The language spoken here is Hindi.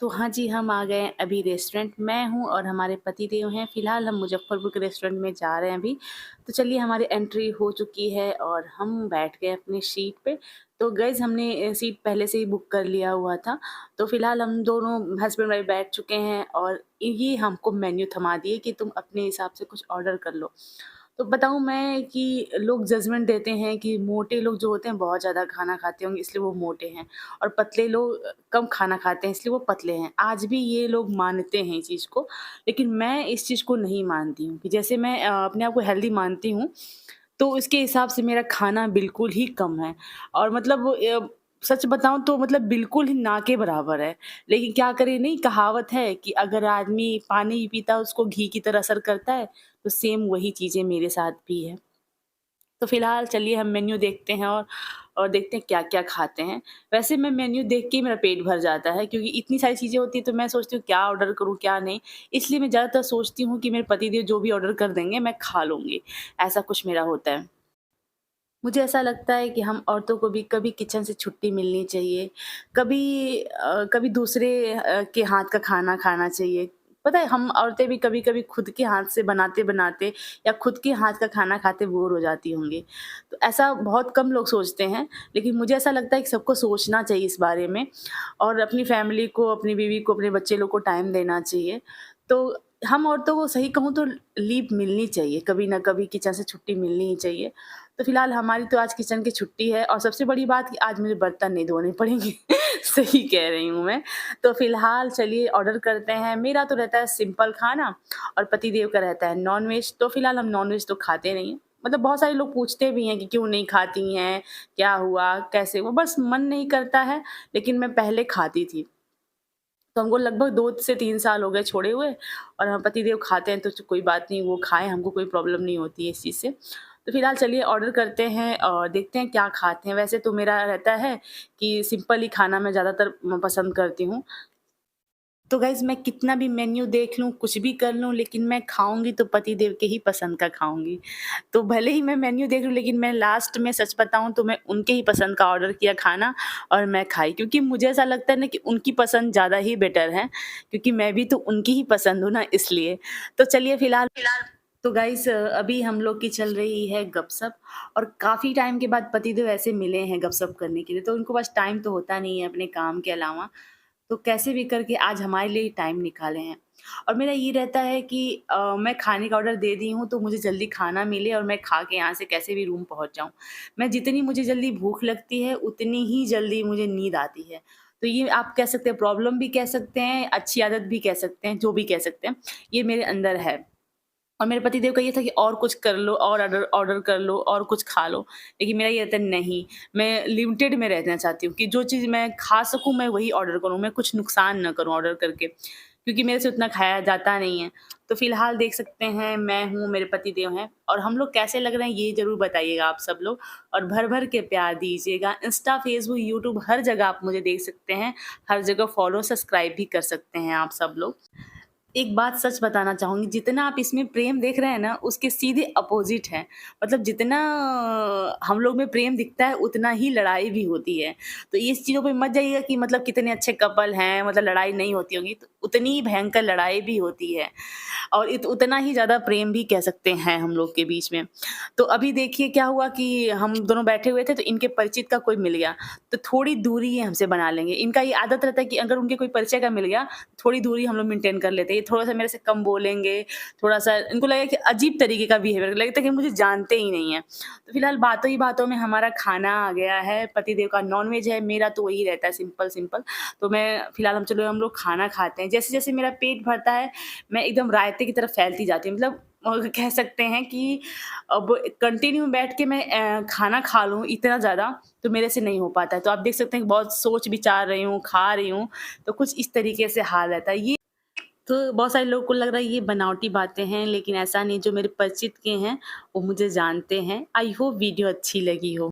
तो हाँ जी, हम आ गए हैं अभी रेस्टोरेंट। मैं हूँ और हमारे पतिदेव हैं। फ़िलहाल हम मुज़फ़्फ़रपुर के रेस्टोरेंट में जा रहे हैं अभी। तो चलिए, हमारी एंट्री हो चुकी है और हम बैठ गए अपनी सीट पे। तो गाइज़, हमने सीट पहले से ही बुक कर लिया हुआ था। तो फ़िलहाल हम दोनों हस्बैंड वाइफ़ बैठ चुके हैं और ये हमको मेन्यू थमा दिए कि तुम अपने हिसाब से कुछ ऑर्डर कर लो। तो बताऊँ मैं कि लोग जजमेंट देते हैं कि मोटे लोग जो होते हैं बहुत ज़्यादा खाना खाते होंगे इसलिए वो मोटे हैं, और पतले लोग कम खाना खाते हैं इसलिए वो पतले हैं। आज भी ये लोग मानते हैं इस चीज़ को, लेकिन मैं इस चीज़ को नहीं मानती हूँ कि जैसे मैं अपने आप को हेल्दी मानती हूँ, तो उसके हिसाब से मेरा खाना बिल्कुल ही कम है। और मतलब सच बताऊँ तो मतलब बिल्कुल ही ना के बराबर है। लेकिन क्या करें, नहीं कहावत है कि अगर आदमी पानी ही पीता है उसको घी की तरह असर करता है, तो सेम वही चीज़ें मेरे साथ भी है। तो फ़िलहाल चलिए हम मेन्यू देखते हैं और देखते हैं क्या-क्या खाते हैं। वैसे मैं मेन्यू देख के ही मेरा पेट भर जाता है, क्योंकि इतनी सारी चीज़ें होती हैं तो मैं सोचती हूँ क्या ऑर्डर करूँ, क्या नहीं। इसलिए मैं ज़्यादातर सोचती हूँ कि मेरे पतिदेव जो भी ऑर्डर कर देंगे मैं खा लूँगी, ऐसा कुछ मेरा होता है। मुझे ऐसा लगता है कि हम औरतों को भी कभी किचन से छुट्टी मिलनी चाहिए, कभी दूसरे के हाथ का खाना खाना चाहिए। पता है, हम औरतें भी कभी-कभी खुद के हाथ से बनाते-बनाते या खुद के हाथ का खाना खाते बोर हो जाती होंगी। तो ऐसा बहुत कम लोग सोचते हैं, लेकिन मुझे ऐसा लगता है कि सबको सोचना चाहिए इस बारे में, और अपनी फैमिली को, अपनी बीवी को, अपने बच्चे लोग को टाइम देना चाहिए। तो हम औरतों को सही कहूँ तो लीव मिलनी चाहिए, कभी न कभी किचन से छुट्टी मिलनी ही चाहिए। तो फिलहाल हमारी तो आज किचन की छुट्टी है, और सबसे बड़ी बात कि आज मुझे बर्तन नहीं धोने पड़ेंगे। सही कह रही हूँ मैं। तो फिलहाल चलिए ऑर्डर करते हैं। मेरा तो रहता है सिंपल खाना और पतिदेव का रहता है नॉन-वेज। तो फिलहाल हम नॉन-वेज तो खाते नहीं हैं। मतलब बहुत सारे लोग पूछते भी हैं कि क्यों नहीं खाती हैं? क्या हुआ? कैसे हुआ? बस मन नहीं करता है, लेकिन मैं पहले खाती थी। तो हमको लगभग 2 से 3 साल हो गए छोड़े हुए, और हम पतिदेव खाते हैं तो कोई बात नहीं, वो खाएँ, हमको कोई प्रॉब्लम नहीं होती है इस चीज़ से। तो फिलहाल चलिए ऑर्डर करते हैं और देखते हैं क्या खाते हैं। वैसे तो मेरा रहता है कि सिंपल ही खाना मैं ज़्यादातर पसंद करती हूँ। तो गाइज़, मैं कितना भी मेन्यू देख लूँ, कुछ भी कर लूँ, लेकिन मैं खाऊँगी तो पतिदेव के ही पसंद का खाऊँगी। तो भले ही मैं मेन्यू देख लूँ, लेकिन मैं लास्ट में सच बताऊँ तो मैं उनके ही पसंद का ऑर्डर किया खाना और मैं खाई। क्योंकि मुझे ऐसा लगता है ना कि उनकी पसंद ज़्यादा ही बेटर है, क्योंकि मैं भी तो उनकी ही पसंद हूँ ना, इसलिए। तो चलिए फिलहाल तो गाइज़, अभी हम लोग की चल रही है गपशप, और काफ़ी टाइम के बाद पतिदेव ऐसे मिले हैं गपशप करने के लिए, तो उनको पास टाइम तो होता नहीं है अपने काम के अलावा। तो कैसे भी करके आज हमारे लिए टाइम निकाले हैं। और मेरा ये रहता है कि मैं खाने का ऑर्डर दे दी हूँ तो मुझे जल्दी खाना मिले और मैं खा के यहाँ से कैसे भी रूम पहुँच जाऊँ। मैं जितनी मुझे जल्दी भूख लगती है उतनी ही जल्दी मुझे नींद आती है। तो ये आप कह सकते हैं प्रॉब्लम भी कह सकते हैं, अच्छी आदत भी कह सकते हैं, जो भी कह सकते हैं। ये मेरे अंदर है। और मेरे पतिदेव का ये था कि और कुछ कर लो, और ऑर्डर ऑर्डर कर लो और कुछ खा लो। लेकिन मेरा ये रहता है नहीं, मैं लिमिटेड में रहना चाहती हूँ कि जो चीज़ मैं खा सकूँ मैं वही ऑर्डर करूँ, मैं कुछ नुकसान ना करूँ ऑर्डर करके, क्योंकि मेरे से उतना खाया जाता नहीं है। तो फिलहाल देख सकते हैं, मैं हूँ, मेरे पतिदेव हैं, और हम लोग कैसे लग रहे हैं ये ज़रूर बताइएगा आप सब लोग, और भर-भर के प्यार दीजिएगा। इंस्टा, फेसबुक, यूट्यूब हर जगह आप मुझे देख सकते हैं, हर जगह फॉलो, सब्सक्राइब भी कर सकते हैं आप सब लोग। एक बात सच बताना चाहूँगी, जितना आप इसमें प्रेम देख रहे हैं ना, उसके सीधे अपोज़िट है। मतलब जितना हम लोग में प्रेम दिखता है, उतना ही लड़ाई भी होती है। तो इस चीज़ों पे मत जाइएगा कि मतलब कितने अच्छे कपल हैं, मतलब लड़ाई नहीं होती होगी, तो उतनी ही भयंकर लड़ाई भी होती है। और उतना ही ज़्यादा प्रेम भी कह सकते हैं हम लोग के बीच में। तो अभी देखिए क्या हुआ कि हम दोनों बैठे हुए थे, तो इनके परिचित का कोई मिल गया, तो थोड़ी दूरी ये हमसे बना लेंगे। इनका ये आदत रहता है कि अगर उनके कोई परिचय का मिल गया, थोड़ी दूरी हम लोग मेंटेन कर लेते हैं। ये थोड़ा-सा मेरे से कम बोलेंगे, थोड़ा-सा इनको लगेगा कि अजीब तरीके का बिहेवियर लगता है कि मुझे जानते ही नहीं हैं। तो फिलहाल बातों ही बातों में हमारा खाना आ गया है, पतिदेव का नॉन-वेज है, मेरा तो वही रहता है सिंपल-सिंपल। तो मैं फिलहाल हम लोग खाना खाते हैं। जैसे-जैसे मेरा पेट भरता है, मैं एकदम रायते की तरह फैलती जाती हूँ। मतलब कह सकते हैं कि अब कंटिन्यू बैठ के मैं खाना खा लूँ इतना ज़्यादा, तो मेरे से नहीं हो पाता है। तो आप देख सकते हैं कि बहुत सोच-विचार रही हूँ, खा रही हूँ, तो कुछ इस तरीके से हाल रहता है। ये तो बहुत सारे लोगों को लग रहा है ये बनावटी बातें हैं, लेकिन ऐसा नहीं, जो मेरे परिचित के हैं, वो मुझे जानते हैं। आई होप वीडियो अच्छी लगी हो।